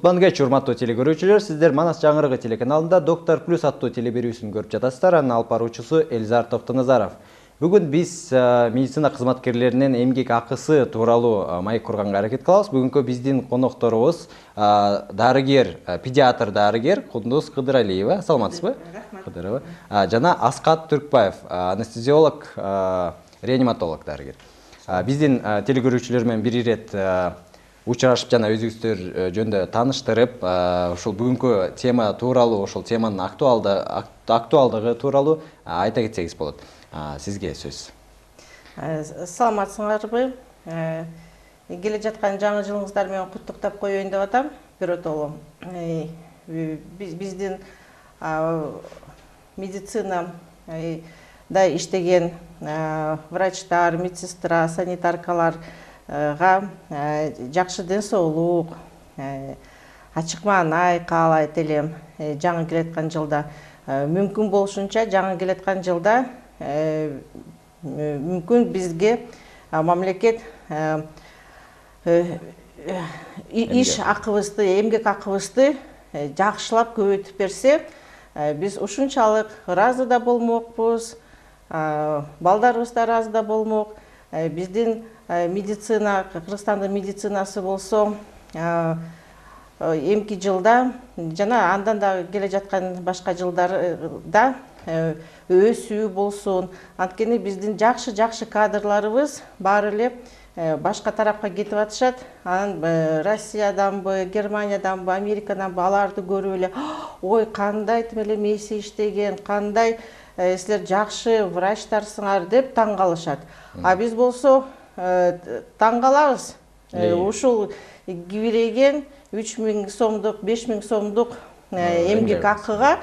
Кутман кеч, урматтуу телекөрүүчүлөр, сиздер Манас жаңырыгы телеканалында Доктор Плюс аттуу телеберүүсүн көрүп жатасыздар. Анын алып баруучусу Элизар Токтоназаров. Бүгүн биз медицина кызматкерлеринин эмгек акысы тууралуу маек курганга аракет кылабыз. Бүгүнкү биздин конокторубуз дарыгер, педиатр дарыгер Кундуз Кыдыралиева. Саламатсызбы? Кыдырова. Жана Аскат Түркбаев, анестезиолог, реаниматолог дарыгер. Биздин телекөрүүчүлөр менен бир ирет учурашып жана өзүңүздөр жөнүндө тааныштырып, ушул бүгүнкү тема тууралуу, ушул теманын актуалдыгы тууралуу айта кетсеңиз болот. Сизге сөз. Саламатсыңарбы? Келе жаткан жаңы жылыңыздар менен куттуктап коеюн деп атам. Биротолу. Биздин медицина да иштеген врачтар, медсестра, санитаркалар жакшы ден соолук, ачык маанай каалайт элем. Жаңы келаткан жылда мүмкүн болушунча жаңы келаткан жылда мүмкүн бизге мамлекет иш акыбызды, эмгек акыбызды жакшылап көбөйтүп берсе, биз ушунчалык ыраазы да болмокпуз, балдарыбыз да ыраазы да болмок. Биздин медицина, Кыргызстандын медицинасы болсо эмки жылда жана андан да келе жаткан башка жылдарда өсүү болсун. Анткени биздин жакшы кадрларыбыз баары эле башка тарапка кетип атышат. Анан Россияданбы, Германияданбы, Америкаданбы аларды көрүп эле, ой, кандай эле мээси иштеген, кандай силер жакшы врачтарсыңар деп таң калышат. А биз болсо таң калабыз. Ушул кибирейген 3000 сомдук, 5000 сомдук эмгек акыга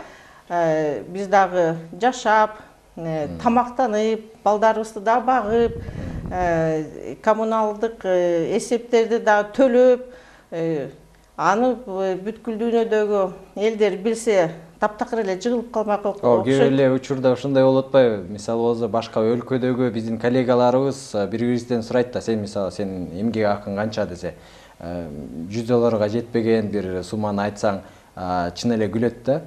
биз дагы жашап, тамактанып, балдарыбызды да багып, коммуналдык эсептерди да төлөп, аны бүткүл дүйнөдөгү элдер билсе, таптакыр эле жыгылып калмак окшойт. Кээ эле учурда ушундай болуп атпайбы? Мисалы болсо башка өлкөдөгү биздин коллегаларыбыз бири-бирибизден сурайт да, сен мисалы сенин эмгек акың канча десе, $100 жетпеген бир сумманы айтсаң, чын эле күлөт да.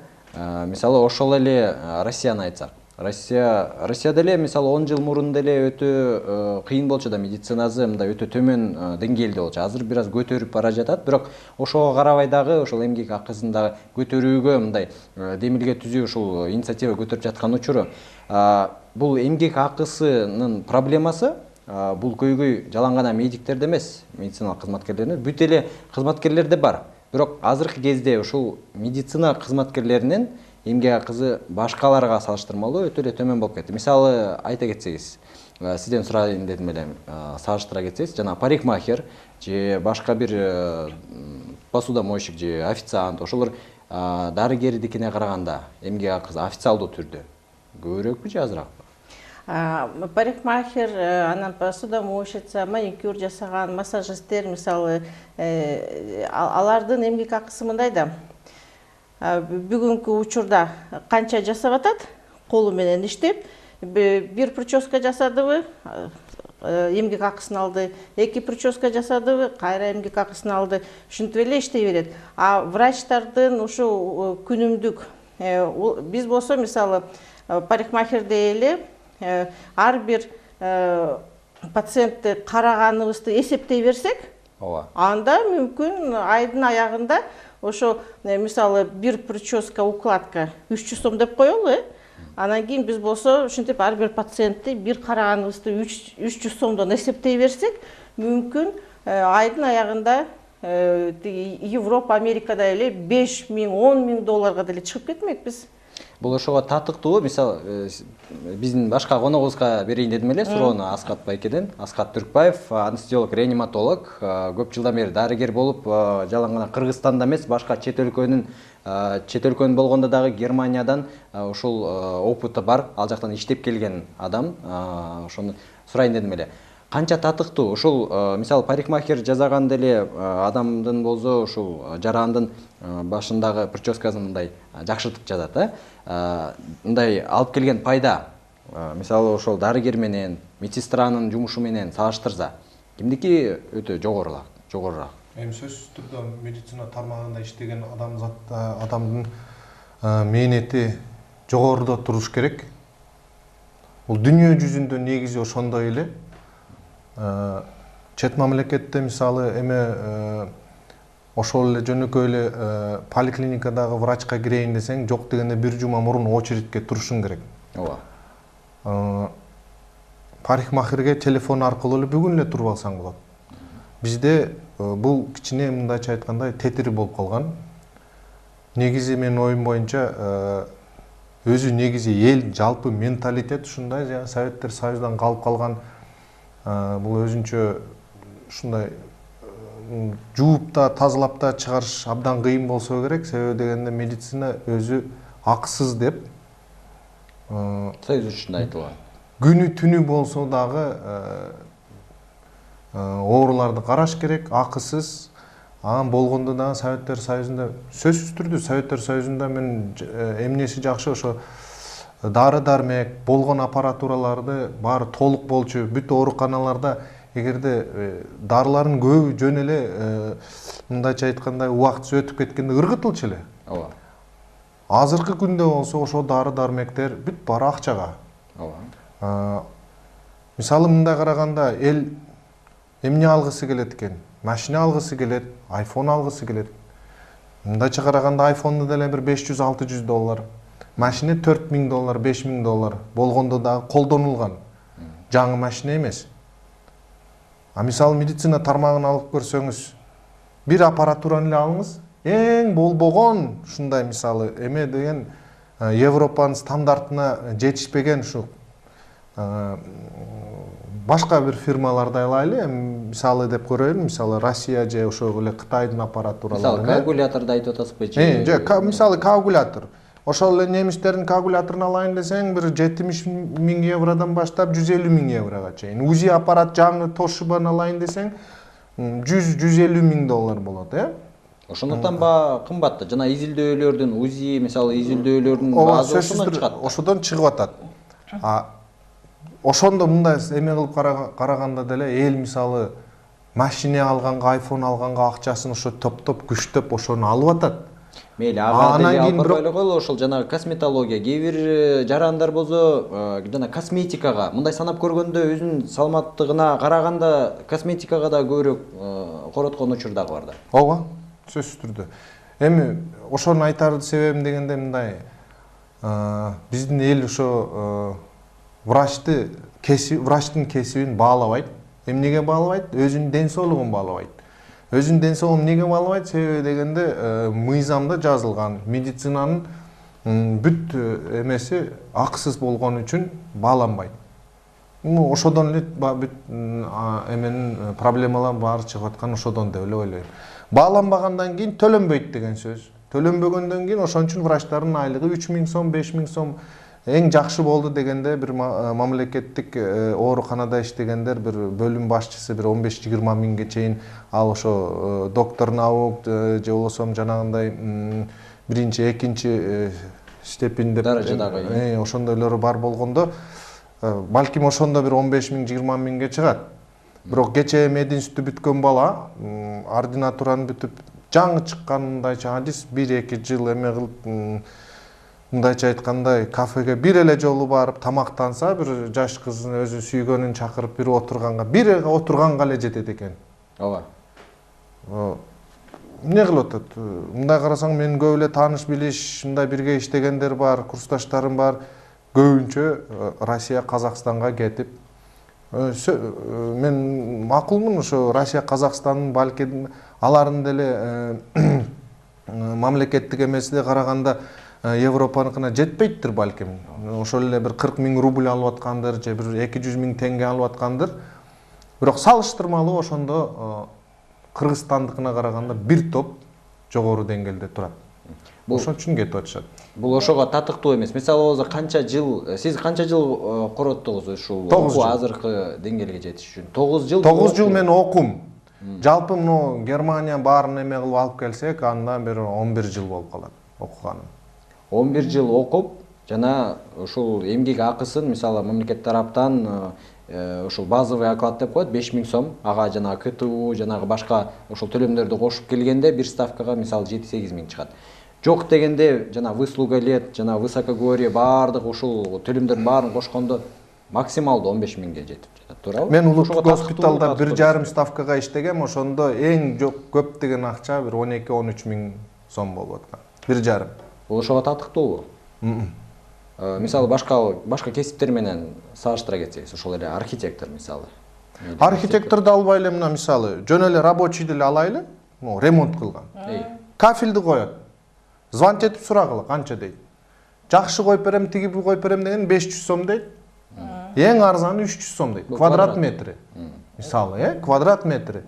Мисалы ошол эле Россияны айтсак. Россияда эле мисалы 10 жыл мурун деле өтө кыйын болчу да, медицинасы мындай өтө төмөн деңгээлде болчу. Азыр бир аз көтөрүп бара жатат, бирок ошого карабай дагы ошол эмгек акысын дагы көтөрүүгө мындай демилге түзүү ушул инициатива көтөрүп жаткан учуру. Бул эмгек акысынын проблемасы бул көйгөй жалаң гана медиктерде эмес, медициналык кызматкерлерде, бүт эле кызматкерлерде бар. Бирок азыркы кезде ушул медицина кызматкерлеринин эмгек акысы башкаларга салыштырмалуу өтө эле төмөн болуп кетти. Мисалы айта кетсеңиз, сизден сурайын дедим эле, салыштыра кетсеңиз, жана парикмахер же башка бир посудомойщик же официант, ошолор дарыгердикине караганда эмгек акысы официалдуу түрдө көбүрөөкпү же азыраакпы? Парикмахер, анан посудомойщица, маникюр жасаган, массажисттер, мисалы, алардын эмгек акысы мындай да. Бүгүнкү учурда канча жасап атат, колу менен иштеп, бир прическа жасадыбы, эмгек акысын алды, 2 прическа жасадыбы, кайра эмгек акысын алды, ушинтип эле иштей берет. А врачтардын ушу күнүмдүк, биз болсо мисалы парикмахерде эле ар бир пациентти караганыбызды эсептей берсек, анда мүмкүн айдын аягында ошо мисалы бир прическа, укладка 300 сом деп коелу, анан кийин биз болсо ушинтип ар бир пациентти бир караганыбызды 300 сомдон эсептей берсек, мүмкүн айдын аягында Европа, Америкада эле 5000–10 000 долларга деле чыгып кетмекпиз. Бул ошого татыктуу. Мисалы биздин башка коногубузга берейин дедим эле суроону, Аскат байкеден. Аскат Түркбаев, анестезиолог, реаниматолог, көп жылдан бери дарыгер болуп, жалаң гана Кыргызстанда эмес, башка чет өлкөнүн болгондо дагы Германиядан ушул опыты бар, ал жактан иштеп келген адам. Ошону сурайын дедим эле. Канча татыктуу ушул мисалы парикмахер жасаган деле адамдын болсо ушул жарандын башындагы прическасын мындай жакшыртып жатат, мындай алып келген пайда, мисалы ошол дарыгер менен медсестранын жумушу менен салыштырса, кимдики өтө жогорураак? Эми сөзсүз түрдө медицина тармагында иштеген адамдын мээнети жогоруда туруш керек. Бул дүйнө жүзүндө негизи ошондой эле. Чет мамлекетте мисалы эме ошол эле жөнөкөй эле поликлиникадагы врачка кирейин десең, жок дегенде бир жума мурун очередке турушуң керек. Ооба. Парикмахерге телефон аркылуу эле бүгүн эле туруп алсаң болот. Бизде бул кичине мындайча айтканда тетири болуп калган. Негизи менин оюм боюнча өзү негизи эл жалпы менталитет ушундай, жана Советтер Союзунан калып калган бул өзүнчө ушундай жууп да тазалап да чыгарыш абдан кыйын болсо керек. Себеби дегенде медицина өзү акысыз деп Союз үчүн айтылган. Күнү түнү болсо дагы ооруларды караш керек, акысыз. Анан болгондо дагы Советтер Союзунда сөзсүз түрдө Советтер Союзунда мен эмнеси жакшы, ошо дары-дармек, болгон аппаратураларды баары толук болчу. Бүт ооруканаларда эгерде дарылардын көбү жөн эле мындайча айтканда убактысы өтүп кеткенде ыргытылчу эле. Ооба. Азыркы күндө болсо ошо дары-дармектер бүт баары акчага. Ооба. Мисалы мындай караганда эл эмне алгысы келет экен? Машина алгысы келет, iPhone алгысы келет. Мындайча караганда iPhone'ду деле бир $500-600, машина $4000, $5000 болгондо дагы колдонулган. Жаңы машина эмес. Мисалы медицина тармагын алып көрсөңүз, бир аппаратураны эле алыңыз, эң болбогон ушундай мисалы эме деген Европанын стандартына жетишпеген ушу башка бир фирмаларды алайлы, мисалы деп көрөйүн, мисалы Россия же ошол эле Кытайдын аппаратуралары. Мисалы коагулятор айтып атасызбы? Жок, мисалы коагулятор. Ошол эле немистердин коагуляторун алайын десең, бир 70.000 евродан баштап 150.000 еврога чейин. УЗИ аппарат жаңы Тошибаны алайын десең, $100-150.000 болот, Ошондуктан ба кымбат да. Жана изилдөөлөрдүн УЗИ, мисалы изилдөөлөрдүн баазы ошондон чыгат. Ошодон чыгып атат. Ошондо мындай эме кылып караганда деле эл мисалы машина алганга, iPhone алганга акчасын ошо топтоп, күчтөп ошону алып атат. Мейли, ага деле алып койгойлы коелу, ошол жана косметология, кээ бир жарандар болсо жана косметикага, мындай санап көргөндө өзүнүн саламаттыгына караганда косметикага да көбүрөөк короткон учур дагы бар да. Ооба, сөзсүз түрдө. Эми ошону айтар себебим дегенде мындай, биздин эл ошо врачтын кесибин баалабайт. Эмнеге баалабайт? Өзүнүн ден соолугун баалабайт. Өзүнүн ден соолугун эмнеге баалабайт? Себеби дегенде мыйзамда жазылган медицинанын бүт эмеси акысыз болгон үчүн бааланбайт. Ошодон эле бүт эменин проблемалар баары чыгып аткан ошодон деп эле ойлойм. Бааланбагандан кийин төлөнбөйт деген сөз. Төлөнбөгөндөн кийин ошон үчүн врачтардын айлыгы 3000 сом, 5000 сом. Эң жакшы болду дегенде бир мамлекеттик ооруканада иштегендер, бир бөлүм башчысы бир 15-20 миңге чейин ал ошо доктор наук же болбосо жанагындай биринчи, экинчи степень деп даражадагы ошондойлору бар болгондо балким ошондо бир 15 миң, 20 миңге чыгат. Бирок кечээ мединституту бүткөн бала ординатураны бүтүп жаңы чыккандайча адис 1-2 жыл эме кылып мындайча айтканда кафеге бир эле жолу барып тамактанса, бир жаш кыздын өзү сүйгөнүн чакырып бир отурганга эле жетет экен. Ооба. Эмне кылып атат? Мындай карасаң менин көп эле тааныш билиш, мындай бирге иштегендер бар, курсташтарым бар. Көбүнчө Россия, Казакстанга кетип, мен макулмун ошо Россия, Казакстандын балки алардын деле мамлекеттик эмесине караганда Европаныкына жетпейттир балким. Ошол эле бир 40 миң рубль алып аткандыр, же бир 200 миң теңге алып аткандыр. Бирок салыштырмалуу ошондо Кыргызстандыкына караганда бир топ жогору деңгээлде турат. Ошон үчүн кетип атышат. Бул ошого татыктуу эмес. Мисалы болсо сиз канча жыл короттуңуз ушул азыркы деңгээлге жетиш үчүн? 9 жыл. 9 жыл мен окум. Жалпы муну Германия баарын эме кылып алып келсек, андан бери 11 жыл болуп калат окуганым. 11 жыл окуп, жана ушул эмгек акысын мисалы мамлекет тараптан ошол базовый оклад деп коет 5000 сом, ага жанагы КТУ, жанагы башка ошол төлөмдөрдү кошуп келгенде бир ставкага мисалы 7-8 миң чыгат. Жок дегенде жана выслуга лет, жана высокогорье баардык ушул төлөмдөрдүн баарын кошкондо максималдуу 15 миңге жетип жатат, туурабы? Мен улуттук госпиталда 1,5 ставкага иштегем, ошондо эң көп деген акча бир 12-13 миң сом болуп аткан. 1,5. Бул ошого татыктуубу? Мисалы башка кесиптер менен салыштыра кетсеңиз, ошол эле архитектор мисалы. Архитекторду албай эле мына мисалы жөн эле рабочийди эле алайлы, ремонт кылган. Кафелди коет. Звонить этип сурагыла, канча дейт. Жакшы коюп берем, тигип коюп берем деген 500 сом дейт. Эң арзаны 300 сом дейт. Квадрат метри. Мисалы, квадрат метри.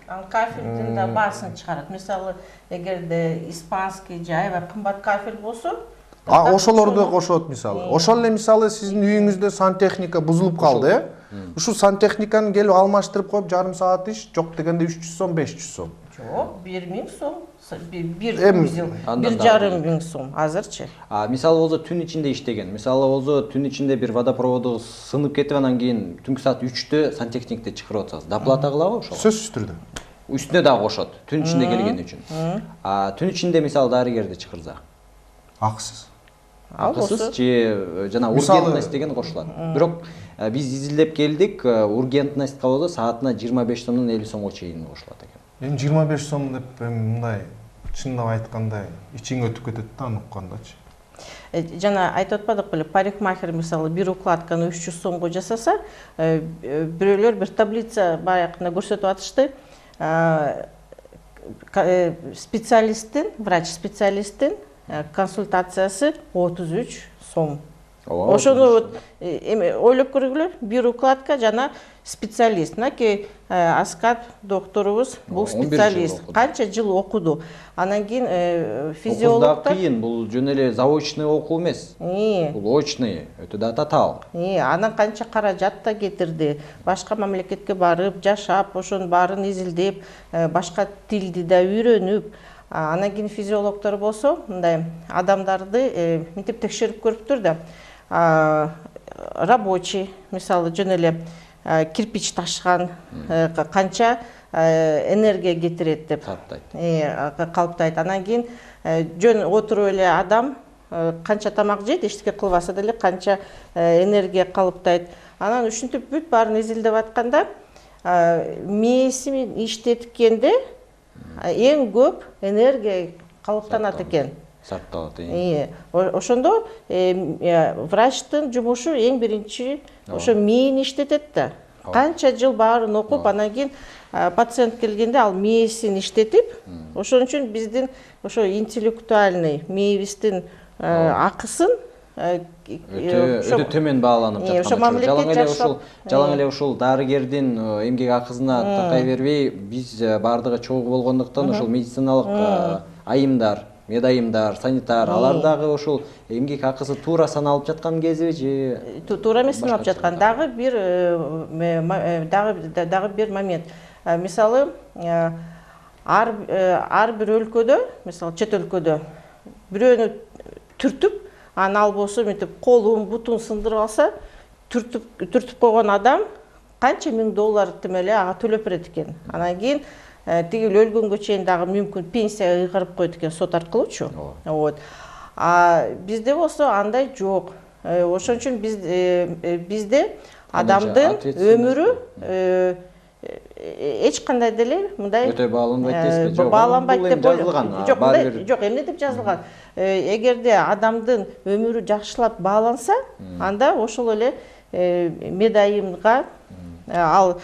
Ал кафелдин да баасын чыгарат. Мисалы, эгерде испанский же аябай кымбат кафель болсо, ошолорду кошот мисалы. Ошол эле мисалы сиздин үйүңүздө сантехника бузулуп калды, ушул сантехниканы келип алмаштырып коюп жарым саат иш, жок дегенде 300 сом, 500 сом. Жок, 1000 сом, 1,5 миң сом азырчы. Мисалы болсо түн ичинде иштеген. Мисалы болсо түн ичинде бир водопроводу сынып кетип анан кийин түнкү саат 3-тө сантехникте чакырып атсаңыз, доплата кылабы ошого? Сөзсүз түрдө. Үстүнө дагы кошот, түн ичинде келген үчүн. Түн ичинде мисалы дарыгерди чакырса. Акысыз. Акысыз же жана ургентность деген кошулат. Бирок биз изилдеп келдик, ургентностька болсо саатына 25 сомдон 50 сомго чейин кошулат экен. Эми 25 сом деп мындай чындап айткандай ичиң өтүп кетет да аны уккандачы. Жана айтып атпадык беле, парикмахер мисалы бир укладканы 300 сомго жасаса, бирөөлөр бир таблица баягында көрсөтүп атышты. Специалисттин, врач специалисттин консультациясы 33 сом. Ошону ойлоп көргүлө, бир укладка жана специалист. Мынакей Аскат докторубуз бул специалист. Канча жыл окуду. Анан кийин физиологдор кыйын, бул жөн эле заочный окуу эмес. Бул очный, өтө да татаал. Анан канча каражат да кетирди. Башка мамлекетке барып, жашап, ошонун баарын изилдеп, башка тилди да үйрөнүп, анан кийин физиологдор болсо, мындай адамдарды мынтип текшерип көрүптүр да. Рабочий, мисалы жөн эле кирпич ташкан канча энергия кетирет деп калыптайт. Анан кийин жөн отуруп эле адам канча тамак жейт, эчтеке кылбаса деле канча энергия калыптайт. Анан ушинтип бүт баарын изилдеп атканда мээсин иштеткенде эң көп энергия калыптанат экен. Сарпталат. Ошондо врачтын жумушу эң биринчи ошо мээни иштетет да. Канча жыл баарын окуп, анан кийин пациент келгенде ал мээсин иштетип, ошон үчүн биздин ошо интеллектуальный мээбиздин акысын өтө төмөн бааланып жаткан. Жалаң эле ушул дарыгердин эмгек акысына такай бербей, биз баардыгы чогуу болгондуктан ошол медициналык айымдар, медайымдар, санитар, алар дагы ошол эмгек акысы туура саналып жаткан кезиби же туура эмес саналып жаткан. Дагы бир момент. Мисалы, ар бир өлкөдө, мисалы чет өлкөдө бирөөнү түртүп, анан ал болсо мынтип колун, бутун сындырып алса, түртүп койгон адам канча $1000 темеле ага төлөп берет экен. Анан кийин тиги өлгөнгө чейин дагы мүмкүн пенсия ыйгарып коет экен сот аркылуучу. Бизде болсо андай жок. Ошон үчүн бизде адамдын өмүрү эч кандай деле мындай өтө бааланбайт дейсизби? Бааланбайт деп ойлойм. Жок, эмне деп жазылган? Эгерде адамдын өмүрү жакшылап бааланса, анда ошол эле медайымга ал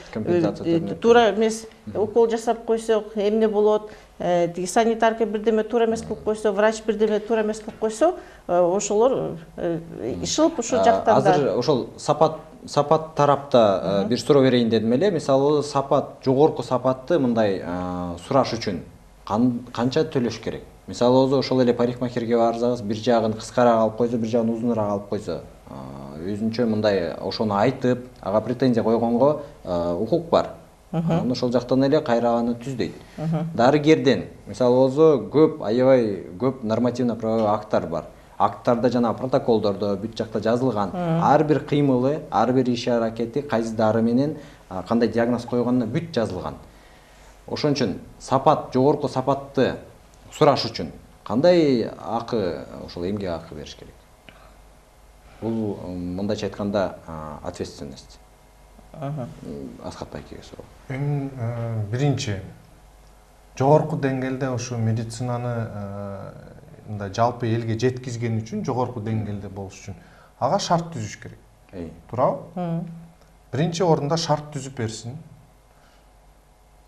туура эмес укол жасап койсок эмне болот, тиги санитарка бирдеме туура эмес кылып койсо, врач бирдеме туура эмес кылып койсо, ошолор ишылып ушул жактан да. Азыр ошол сапат тарапта бир суроо берейин дедим эле. Мисалы жогорку сапатты мындай сураш үчүн канча төлөш керек? Мисалы ошол эле парикмахерге барсаңыз, бир жагын кыскараак алып койсо, бир жагын узунураак алып койсо, өзүнчө мындай ошону айтып, ага претензия койгонго укук бар. Аны ошол жактан эле кайраганы түздөйт. Дарыгерден, мисалы болсо, аябай көп нормативно правовой акттар бар. акттарда жана протоколдордо бүт жакта жазылган ар бир кыймылы, ар бир иш аракети кайсы дары менен кандай диагноз койгонуна бүт жазылган. Ошон үчүн сапат, жогорку сапатты сураш үчүн кандай акы, ошол эмгек акы бериш керек? Бул мындайча айтканда ответственность. Аскат байкеге суроо. Эми биринчи жогорку деңгээлде ушу медицинаны мындай жалпы элге жеткизген үчүн, жогорку деңгээлде болуш үчүн ага шарт түзүш керек. Туурабы? Биринчи орунда шарт түзүп берсин.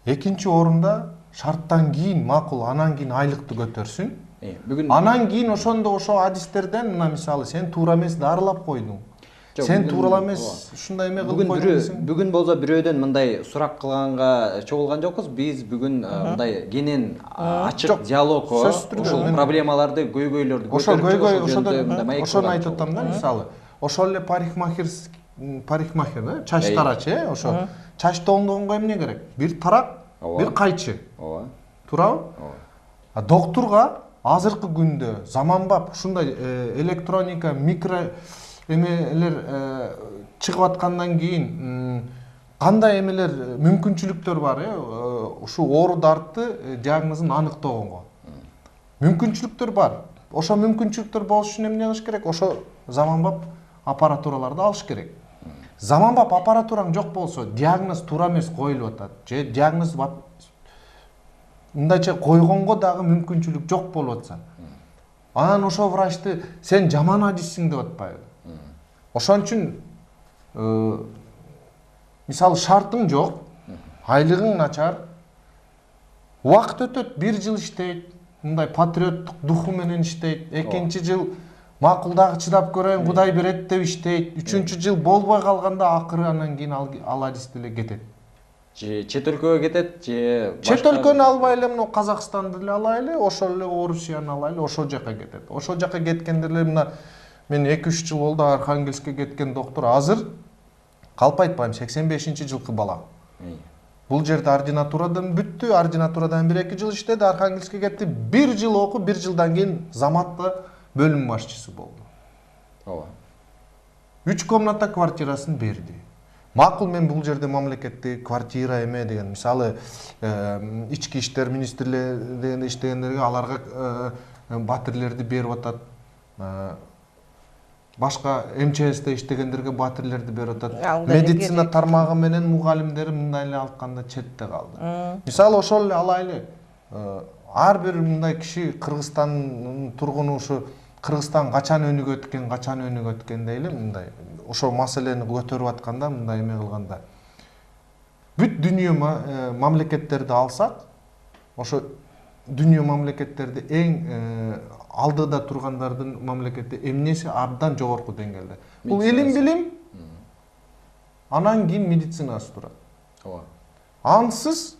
Экинчи орунда шарттан кийин макул, анан кийин айлыкты көтөрсүн. Анан кийин ошондо ошо адистерден мына мисалы сен туура эмес дарылап койдуң. Сен туура эмес ушундай эме кылып койдуң. Бүгүн болсо бирөөдөн мындай сурак кылганга чогулган жокпуз. Биз бүгүн мындай кенен ачык диалог, ошол проблемаларды, көйгөйлөрдү көтөрүп чыгыш. Ошону айтып атам да, мисалы. Ошол эле парикмахер, чач тарачы, ошо чач тоңдогонго эмне керек? Бир тарак, бир кайчы. Ооба. Туурабы? Доктурга азыркы күндө заманбап ушундай электроника, микро эмелер чыгып аткандан кийин кандай эмелер мүмкүнчүлүктөр бар, ушу оору дартты диагнозун аныктоого. Мүмкүнчүлүктөр бар. Ошо мүмкүнчүлүктөр болуш үчүн эмне кылыш керек? Ошо заманбап аппаратураларды алыш керек. Заманбап аппаратураң жок болсо, диагноз туура эмес коюлуп атат, же диагноз мындайча койгонго дагы мүмкүнчүлүк жок болуп атса, анан ошо врачты сен жаман адиссиң деп атпайбы? Ошон үчүн мисалы шартың жок, айлыгың начар, убакыт өтөт, 1 жыл иштейт, мындай патриоттук духу менен иштейт, экинчи жыл макул дагы чыдап көрөйүн, Кудай берет деп иштейт, үчүнчү жыл болбой калганда акыры анан кийин ал адис деле кетет. Же чет өлкөгө кетет, же чет өлкөнү албай эле мына Казакстанды эле алайлы, ошол эле Орусияны алайлы, ошол жака кетет. Ошол жака кеткендер эле мына мен 2-3 жыл болду Архангельскке кеткен доктор азыр калп айтпайм 85-жылкы бала. Бул жерде ординатурадан бүттү, ординатурадан 1-2 жыл иштеди, Архангельскке кетти, 1 жыл окуп, 1 жылдан кийин Заматта бөлүм башчысы болду. Ооба. 3 комната квартирасын берди. Макул мен бул жерде мамлекетти квартира эме деген, мисалы ички иштер министрлигинде иштегендерге аларга батирлерди берип атат. Башка МЧСте иштегендерге батирлерди берип атат. Медицина тармагы менен мугалимдери мындай эле алтканда четте калды. Мисалы ошол эле алайлы. Ар бир мындай киши Кыргызстандын тургуну ушу Кыргызстан качан өнүгөт экен дейли мындай ошо маселени көтөрүп атканда мындай эме кылганда бүт дүйнө мамлекеттерди алсак, ошо дүйнө мамлекеттерди эң алдыда тургандардын мамлекети эмнеси абдан жогорку деңгээлде. Бул илим билим, анан кийин медицинасы турат. Ооба. Ансыз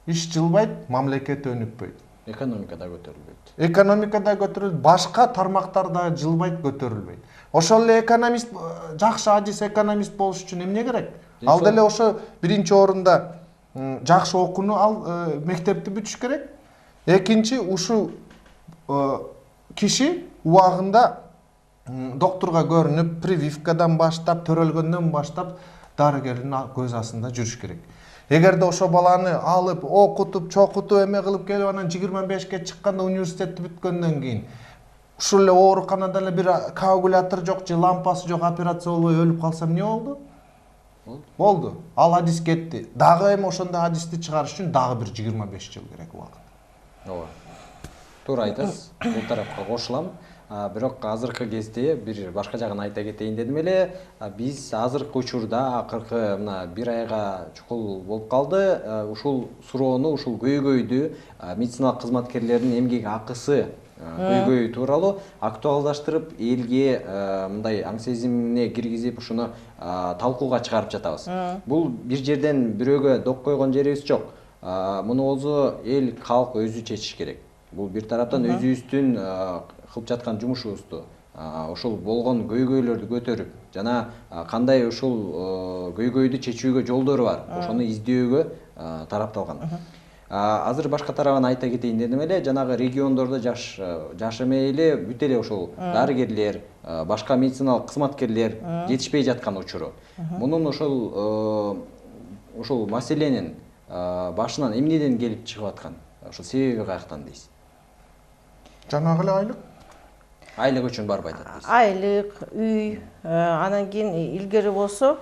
иш жылбайт, мамлекет өнүкпөйт. Экономикада көтөрүлбөйт. Экономикада көтөрүлбөйт, башка тармактарда жылбайт, көтөрүлбөйт. Ошол эле экономист, жакшы адис экономист болуш үчүн эмне керек? Ал деле ошо биринчи орунда жакшы окууну мектепти бүтүш керек. Экинчи ушу киши убагында доктурга көрүнүп, прививкадан баштап, төрөлгөндөн баштап дарыгердин көз астында жүрүш керек. Эгерде ошо баланы алып, окутуп, чокутуп, эме кылып келип, анан 25ке чыкканда университетти бүткөндөн кийин ушул эле ооруканада эле бир коагулятор жок, же лампасы жок, операция болбой өлүп калсам эмне болду? Болду. Ал адис кетти. Дагы эми ошондой адисти чыгарыш үчүн дагы бир 25 жыл керек убакыт. Ооба. Туура айтасыз. Бул тарапка кошулам. Бирок азыркы кезде бир башка жагын айта кетейин дедим эле. Биз азыркы учурда акыркы мына 1 айга чукул болуп калды. Ушул суроону, ушул көйгөйдү медициналык кызматкерлердин эмгек акысы көйгөй тууралуу актуалдаштырып, элге мындай аң сезимине киргизип, ушуну талкууга чыгарып жатабыз. Бул бир жерден бирөөгө док койгон жерибиз жок. Муну болсо эл, калк өзү чечиш керек. Бул бир тараптан өзүбүздүн кылып жаткан жумушубузду, ушул болгон көйгөйлөрдү көтөрүп, жана кандай ушул көйгөйдү чечүүгө жолдору бар, ошону издөөгө тарапталган. Азыр башка тарабын айта кетейин дедим эле, жанагы региондордо жаш эмей эле бүт эле ошол дарыгерлер, башка медициналык кызматкерлер жетишпей жаткан учуру. Мунун ошол маселенин башынан эмнеден келип чыгып аткан? Ошол себеби каяктан дейсиз? Жанагы эле айлык. Айлык үчүн барып айтат дейсиз. Айлык, үй, анан кийин илгери болсо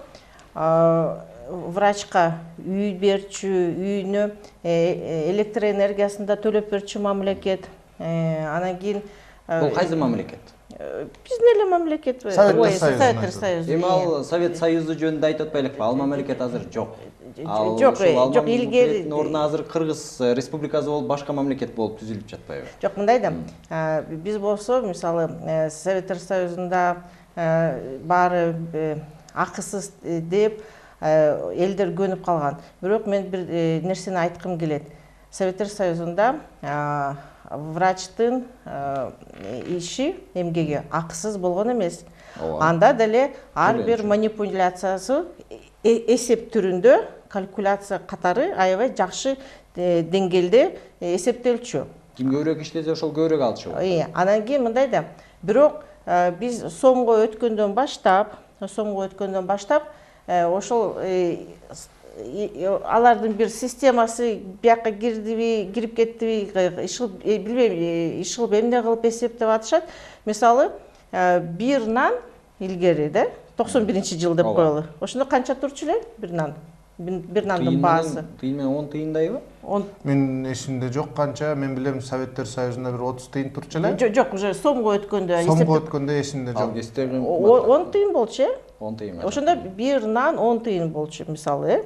врачка үй берчү, үйүнө электр энергиясын да төлөп берчү мамлекет. Анан кийин Бул кайсы мамлекет? Биздин эле мамлекет. Советтер Союзу. Эми ал Совет Союзу жөнүндө айтып атпайлыкпы? Ал мамлекет азыр жок. Жок, илгери ордуна азыр Кыргыз Республикасы болуп, башка мамлекет болуп түзүлүп жатпайбы? Жок, мындай да. Биз болсо, мисалы, Советтер Союзунда баары акысыз деп элдер көнүп калган. Бирок мен бир нерсени айткым келет. Советтер Союзунда врачтын иши, эмгеги акысыз болгон эмес. Анда деле ар бир манипуляциясы эсеп түрүндө, калькуляция катары аябай жакшы деңгээлде эсептелчү. Ким көбүрөөк иштесе, ошол көбүрөөк алчу. Анан кийин мындай да. Бирок биз сомго өткөндөн баштап ошол алардын бир системасы бияка кирдиби, кирип кеттиби, билбейм, иш кылып эмне кылып эсептеп атышат. Мисалы, бир нан илгери да 91-жылы деп коелу. Ошондо канча турчу эле бир нан? Бир нандын баасы. Тыйын менен 10 тыйындайбы? Мен эсимде жок канча, мен билем Советтер Союзунда бир 30 тыйын турчу эле. Жок, уже сомго өткөндө Сомго өткөндө эсимде жок. 10 тыйын болчу, 10 тыйын. Ошондо бир нан 10 тыйын болчу, мисалы.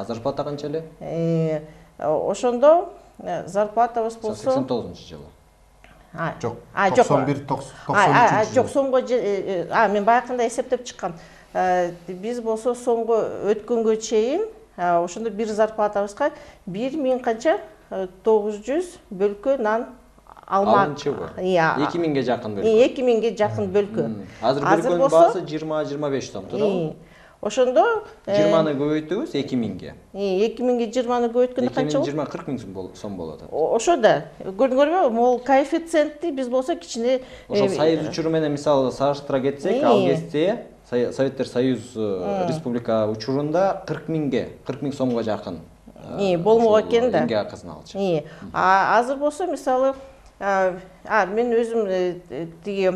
Зарплата канча эле? Ошондо зарплатабыз болсо 89-жылы. Жок. 91 93. Жок, сомго мен баягында эсептеп чыккам. Биз болсо сомго өткөнгө чейин ошондо бир зарплатабызга 1000 канча 900 бөлкө нан алмак. 2000ге жакын бөлкө. 2000ге жакын бөлкө. Азыр бөлкөнүн баасы 20-25 сом, туурабы? Ошондо 20-ны көбөйтүбүз 2000ге. 2000ге 20-ны көбөйткөндө канча болот? 20-40 000 сом болот. Ошо да. Көрдүңөрбү? Могул коэффициентти биз болсо кичине ошол союз учуру менен мисалы салыштыра кетсек, ал кезде Советтер Союз республика учурунда 40 000 сомго жакын болмок экен да. Эмгек акысын алчу. Азыр болсо мисалы мен өзүм тиги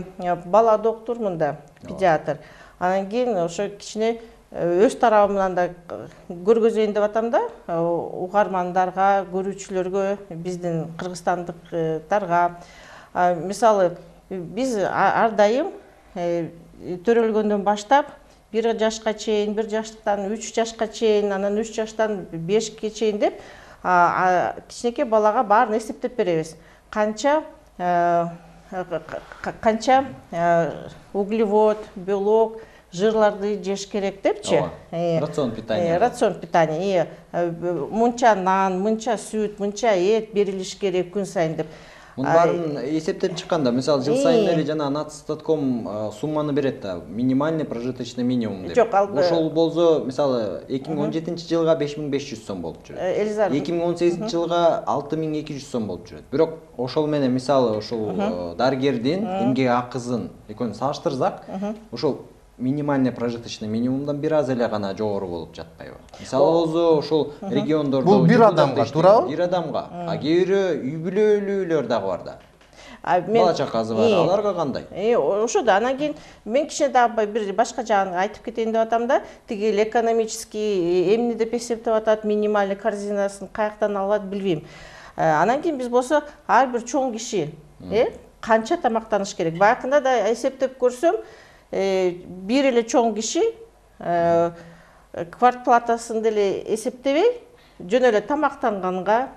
бала доктурмун да, педиатр. Анан кийин ошо кичине өз тарабымдан да көргөзөйүн деп атам да, угармандарга, көрүүчүлөргө, биздин кыргызстандыктарга. Мисалы, биз ар дайым төрөлгөндөн баштап 1 жашка чейин, 1 жаштан 3 жашка чейин, анан 3 жаштан 5ке чейин деп кичинекей балага баарын эсептеп беребиз. Канча углевод, белок, жырларды жеш керек депчи. Рацион питания. Рацион питания. Мынча нан, мынча сүт, мынча эт берилиш керек күн сайын деп. Мунун баарын эсептеп чыкканда, мисалы, жыл сайын эле жана Нацстатком сумманы берет да, минимальный прожиточный минимум деп. Ошол болсо, мисалы, 2017-жылга 5500 сом болуп жүрөт. 2018-жылга 6200 сом болуп жүрөт. Бирок ошол менен мисалы, ошол дарыгердин эмгек акысын экөөнүн салыштырсак, ошол минимальный прожиточный минимумдан бир аз эле гана жогору болуп жатпайбы? Мисалы болсо, ошол региондордо бул бир адамга, туурабы? Бир адамга. Кээ бирөө үй бүлөлүүлөр дагы бар да. Бала чакасы бар, аларга кандай? Ошо да. Анан кийин мен кичине дагы бир башка жагын айтып кетейин деп атам да. Тиги экономический эмне деп эсептеп атат, минимальный корзинасын каяктан алат билбейм. Анан кийин биз болсо ар бир чоң киши канча тамактаныш керек? Баягында да эсептеп көрсөм, бир эле чоң киши квартплатасын деле эсептебей, жөн эле тамактанганга,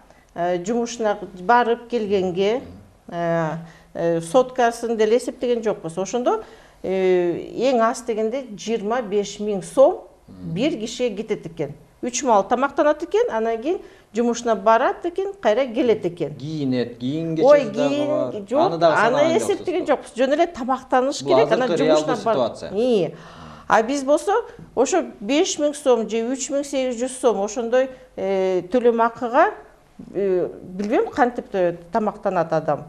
жумушуна барып келгенге, соткасын деле эсептеген жокпуз. Ошондо эң аз дегенде 25 000 сом бир кишиге кетет экен. 3 мал тамактанат экен, анан кийин жумушуна барат экен, кайра келет экен. Кийинет, кийин кечеси дагы бар. Жок, аны эсептеген жокпуз. Жөн эле тамактаныш керек, анан жумушуна барат. А биз болсо ошо 5 000 сом же 3800 сом ошондой төлөм акыга билбейм кантип тамактанат адам.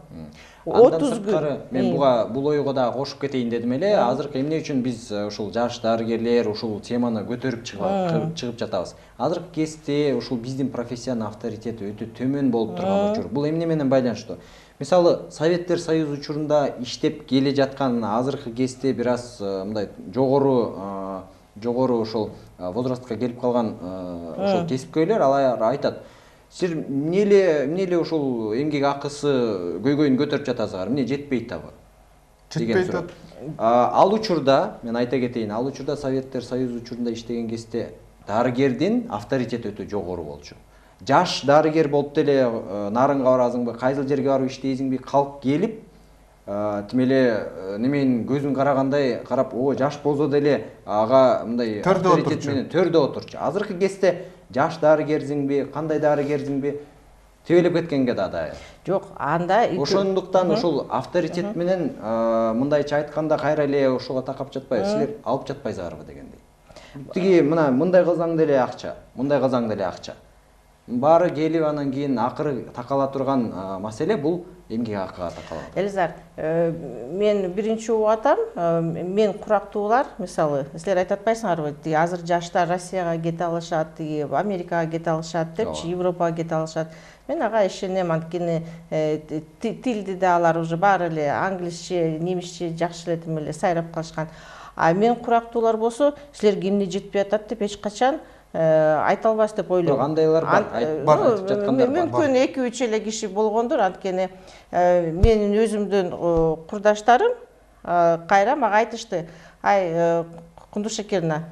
Андан сырткары мен бул ойго да кошуп кетейин дедим эле. Азыркы эмне үчүн биз ушул жаш дарыгерлер ушул теманы көтөрүп чыгып жатабыз? Азыркы кезде ушул биздин профессиянын авторитети өтө төмөн болуп турган учур. Бул эмне менен байланыштуу? Мисалы, Советтер Союзу учурунда иштеп келе жаткан азыркы кезде бир аз мындай жогору ошол возрастка келип калган ошол кесипкөйлөр алар айтат: сиз эмне эле ушул эмгек акысы көйгөйүн көтөрүп жатасыздар, эмне жетпейт абы? Жетпейт. Ал учурда, мен айта кетейин, ал учурда Советтер Союзу учурунда иштеген кезде дарыгердин авторитети өтө жогору болчу. Жаш дарыгер болуп деле нарынга барасыңбы, кайсыл жерге барып иштейсиңби, калк келип тим эле неменин көзүн карагандай карап, жаш болсо деле ага мындай авторитет менен төрдө отурчу. Азыркы кезде жаш дарыгерсиңби, кандай дарыгерсиңби, тебелеп кеткенге да дайыр. Жок, анда Ошондуктан ушул авторитет менен мындайча айтканда кайра эле ошого такап жатпайбы, силер алып жатпайсыңарбы дегендей. Тиги мындай кылсаң деле акча, мындай кылсаң деле акча. Баары келип анан кийин акыры такала турган маселе бул эмгек акыга такалат. Элизар, мен биринчи угуп атам, мен курактуулар, мисалы, силер айтып атпайсыңарбы, азыр жаштар Россияга кете алышат, Америкага кете алышат депчи, Европага кете алышат. Мен ага ишенем, анткени тилди да алар уже баары эле англисче, немисче жакшы эле тим эле сайрап калышкан. А мен курактуулар болсо, силерге эмне жетпей атат деп эч качан айта албас деп ойлойм. Кандайлар бар, айтып жаткандар бар. Мүмкүн 2-3 эле киши болгондур, анткени менин өзүмдүн курдаштарым кайра мага айтышты: "Ай, Кундуршекерна,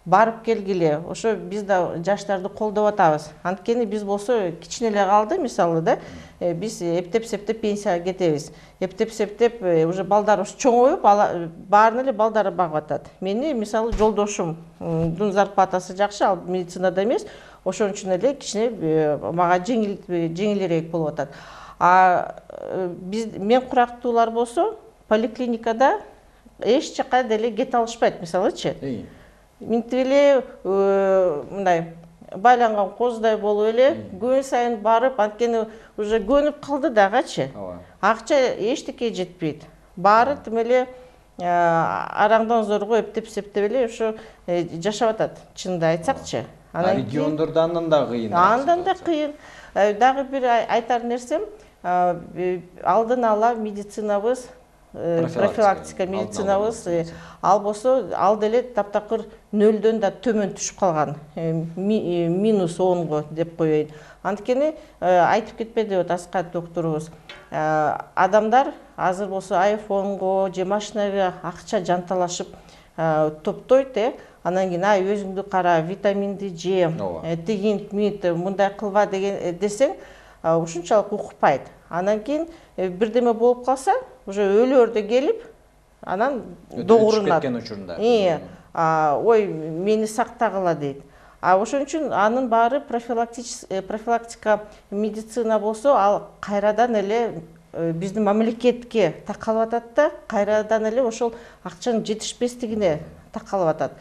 барып келгиле, ошо биз да жаштарды колдоп атабыз. Анткени биз болсо кичине эле калды, мисалы да, биз эптеп-септеп пенсияга кетебиз. Эптеп-септеп уже балдарыбыз чоңоюп, баарын эле балдары багып атат. Мени мисалы жолдошумдун зарплатасы жакшы, ал медицинада эмес, ошон үчүн эле кичине мага жеңилирээк болуп атат. А мен курактуулар болсо поликлиникада эч жака деле кете алышпайт, мисалычы. Минтип эле мындай байланган козудай болуп эле күн сайын барып, анткени уже көнүп калды дагычы. Акча эчтеке жетпейт. Баары тим эле араңдан зорго эптеп-септеп эле ошо жашап атат, чынында айтсакчы. Региондордо андан да кыйын. Андан да кыйын. Дагы бир айтар нерсем, алдын ала медицинабыз, профилактика медицинабыз, ал болсо ал деле таптакыр нөлдөн да төмөн түшүп калган, -10го деп коеюн. Анткени айтып кетпеди деп Аскат докторубуз. Адамдар азыр болсо айфонго же машинага акча жанталашып топтойт, анан кийин өзүңдү кара, витаминди же, тигин мындай кылба деген десең, ушунчалык укпайт. Анан кийин бирдеме болуп калса, уже өлөрдө келип, анан догурунат. Ой, мени сактагыла дейт. Ошон үчүн анын баары профилактика медицина болсо, ал кайрадан эле биздин мамлекетке такалып атат да, кайрадан эле ошол акчанын жетишпестигине такалып атат.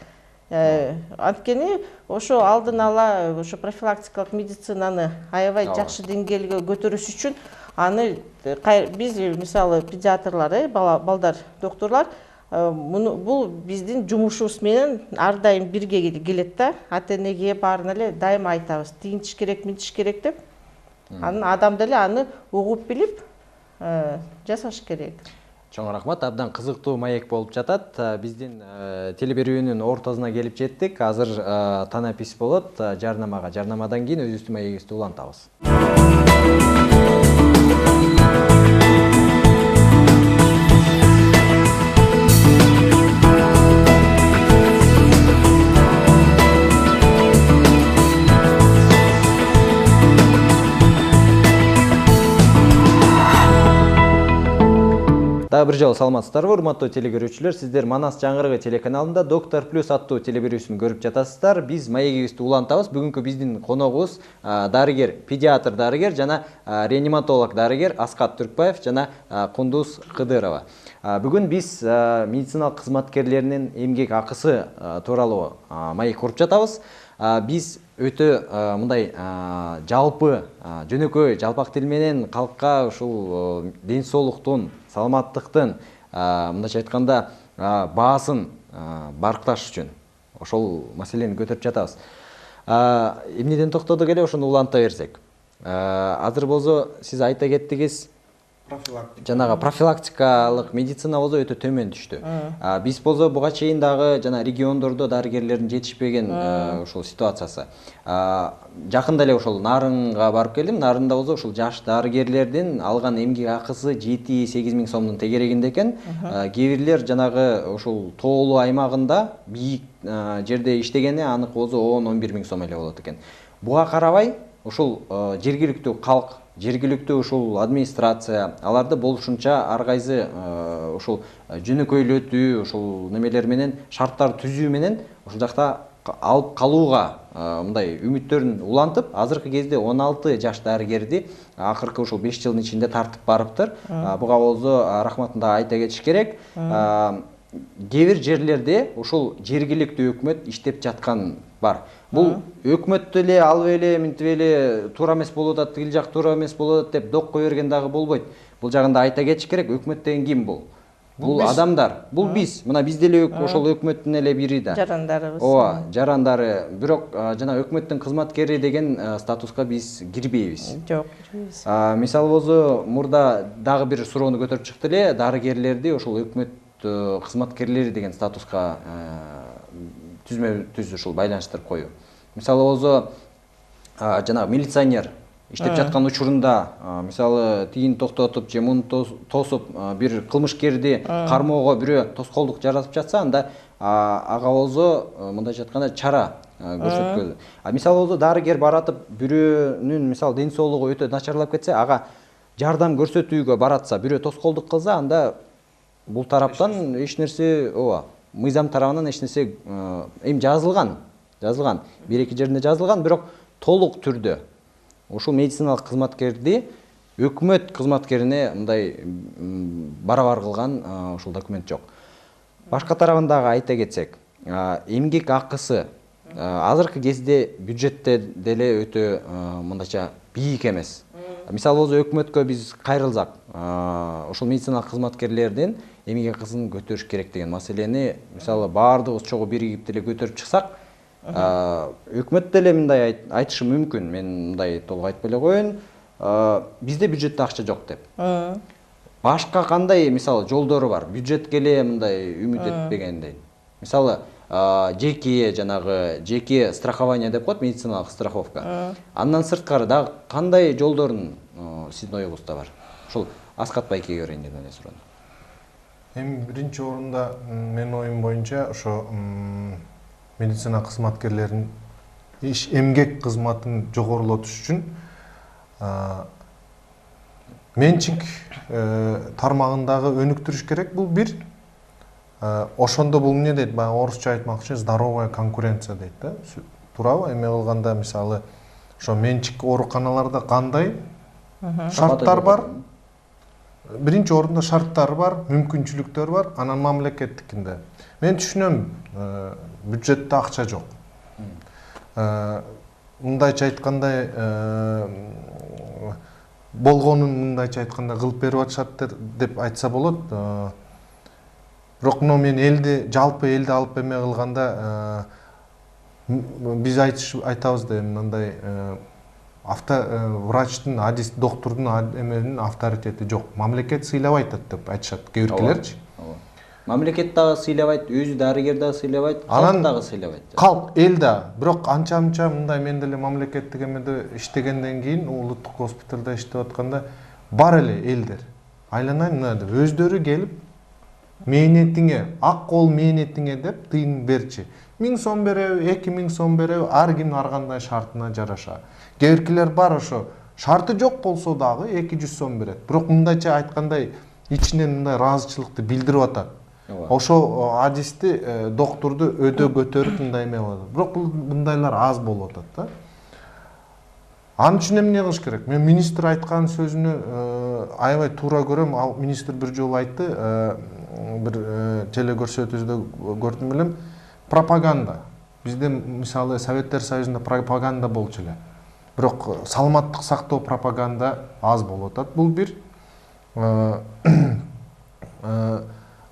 Анткени ошо алдын ала ошо профилактикалык медицинаны аябай жакшы деңгээлге көтөрүш үчүн аны биз мисалы педиатрлар, балдар докторлар, бул биздин жумушубуз менен ар дайым бирге келет да. Ата-энеге баарын эле дайыма айтабыз, тигинтиш керек, минтиш керек деп. Анан адам деле аны угуп билип жасаш керек. Чоң рахмат, абдан кызыктуу маек болуп жатат. Биздин телеберүүнүн ортосуна келип жеттик. Азыр танапис болот. Жарнамадан кийин өзүбүздүн маегибизди улантабыз. Дагы бир жолу саламатсыздарбы, урматтуу телекөрүүчүлөр? Сиздер Манас жаңгырыгы телеканалында Доктор Плюс аттуу телеберүүсүн көрүп жатасыздар. Биз маегибизди улантабыз. Бүгүнкү биздин коногубуз дарыгер, педиатр дарыгер жана реаниматолог дарыгер Аскат Түркбаев жана Кундуз Кыдырова. Бүгүн биз медициналык кызматкерлеринин эмгек акысы тууралуу маек куруп жатабыз. биз өтө мындай жалпы жөнөкөй жалпак тил менен калкка ушул ден соолуктун, саламаттыктын мындайча айтканда баасын баркташ үчүн ошол маселени көтөрүп жатабыз. Эмнеден токтодук эле ошону уланта берсек. Азыр болсо сиз айта кеттиңиз, жанагы профилактикалык медицина болсо өтө төмөн түштү. Биз болсо буга чейин дагы жана региондордо дарыгерлердин жетишпеген ушул ситуациясы. Жакында эле ошол Нарынга барып келдим. Нарында болсо ушул жаш дарыгерлердин алган эмгек акысы 7-8 миң сомдун тегерегинде экен. Кээ бирлер жанагы ушул тоолуу аймагында бийик жерде иштегени анык болсо 10-11 миң сом эле болот экен. Буга карабай ушул жергиликтүү калк, жергиликтүү ушул администрация аларды болушунча ар кайсы ушул жөнөкөйлөтүү, ушул немелер менен шарттар түзүү менен ушул жакта алып калууга мындай үмүттөрүн улантып, азыркы кезде 16 жаш дарыгерди акыркы ушул 5 жылдын ичинде тартып барыптыр. Буга болсо рахматын да айта кетиш керек. Кээ бир жерлерде ушул жергиликтүү өкмөт иштеп жаткан бар. Бул өкмөт эле алып эле мынтип эле туура эмес болуп атат, тигил жак туура эмес болуп атат деп док кое берген дагы болбойт. Бул жагында айта кетиш керек. Өкмөт деген ким бул? Бул адамдар. Бул биз. Мына биз деле ошол өкмөттүн эле бири да. Жарандарыбыз. Ооба, жарандары. Бирок жана өкмөттүн кызматкери деген статуска биз кирбейбиз. Жок, кирбейбиз. Мисалы болсо, мурда дагы бир суроону көтөрүп чыкты эле, дарыгерлерди ошол өкмөт кызматкерлери деген статуска түз ушул байланыштырып коюу. Мисалы болсо, жанагы милиционер иштеп жаткан учурунда, мисалы тигин токтотуп же муну тосуп, бир кылмышкерди кармоого бирөө тоскоолдук жаратып жатса, анда ага болсо мындайча айтканда чара көрсөткөлү. Мисалы болсо дарыгер баратып бирөөнүн мисалы ден соолугу өтө начарлап кетсе, ага жардам көрсөтүүгө баратса, бирөө тоскоолдук кылса, анда бул тараптан эч нерсе, ооба, мыйзам тарабынан эч нерсе эми жазылган, бир-эки жеринде жазылган, бирок толук түрдө ушул медициналык кызматкерди өкмөт кызматкерине мындай барабар кылган ушул документ жок. Башка тарабындагы айта кетсек, эмгек акысы азыркы кезде бюджетте деле өтө мындайча бийик эмес. Мисалы болсо өкмөткө биз кайрылсак, ушул медициналык кызматкерлердин эмгек акысын көтөрүш керек деген маселени мисалы баардыгыбыз чогуу биригип деле көтөрүп чыксак, өкмөт деле мындай айтышы мүмкүн. Мен мындай толук айтпай эле коеюн. Бизде бюджетте акча жок деп. Башка кандай мисалы жолдору бар? Бюджетке эле мындай үмүт этпегендей. Мисалы жеке страхование деп коет, медициналык страховка. Андан сырткары дагы кандай жолдорун сиздин оюңузда бар? Ушул Аскат Байкеге берейин деп эле суроону. Эми биринчи орунда менин оюм боюнча ошо медицина кызматкерлеринин эмгек кызматын жогорулатыш үчүн менчик тармагындагы өнүктүрүш керек. Бул бир. Ошондо бул эмне дейт? Баягы орусча айтмакчы здоровая конкуренция дейт да. Туурабы? Эме кылганда мисалы ошо менчик ооруканаларда кандай шарттар бар? Биринчи орунда шарттар бар, мүмкүнчүлүктөр бар, анан мамлекеттикинде. Мен түшүнөм, бюджетте акча жок. Мындайча айтканда болгонун мындайча айтканда кылып берип атышат деп айтса болот. Бирок мен жалпы элди алып эме кылганда биз айтабыз да мындай врачтын, доктордун эменин авторитети жок. Мамлекет сыйлабайт деп айтышат кээ биркилерчи. Мамлекет дагы сыйлабайт, өзү дарыгер дагы сыйлабайт, калк дагы сыйлабайт. Калк, эл да. Бирок анча-мынча мындай мен деле мамлекеттик эмеде иштегенден кийин, улуттук госпиталда иштеп атканда бар эле элдер. Айланайын мына деп өздөрү келип мээнетиңе, ак кол мээнетиңе деп тыйын берчи. 1000 сом береби, 2000 сом береби, ар ким ар кандай шартына жараша. Кээ биркилер бар ошо шарты жок болсо дагы 200 сом берет. Бирок мындайча айткандай ичинен мындай ыраазычылыкты билдирип атат. Ошо адисти доктурду өдө көтөрүп мындай эме болот. Бирок мындайлар аз болуп атат да. Анын үчүн эмне кылыш керек? Мен министр айткан сөзүнө аябай туура көрөм. Ал министр бир жолу айтты, бир теле көрсөтүүдө көрдүм элем, пропаганда. бизде мисалы Советтер Союзунда пропаганда болчу эле. Бирок саламаттык сактоо пропаганда аз болуп атат. Бул бир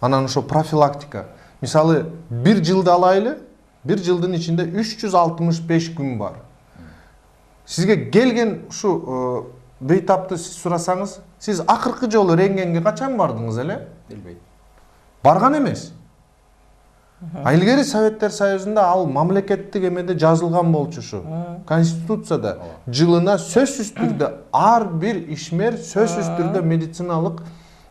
анан ошо профилактика. Мисалы бир жылды алайлы, бир жылдын ичинде 365 күн бар. Сизге келген ушу бейтапты сиз сурасаңыз, сиз акыркы жолу рентгенге качан бардыңыз эле? Билбейт. Барган эмес. Илгери Советтер Союзунда ал мамлекеттик эмеде жазылган болчу ушу. Конституцияда жылына сөзсүз түрдө ар бир ишмер сөзсүз түрдө медициналык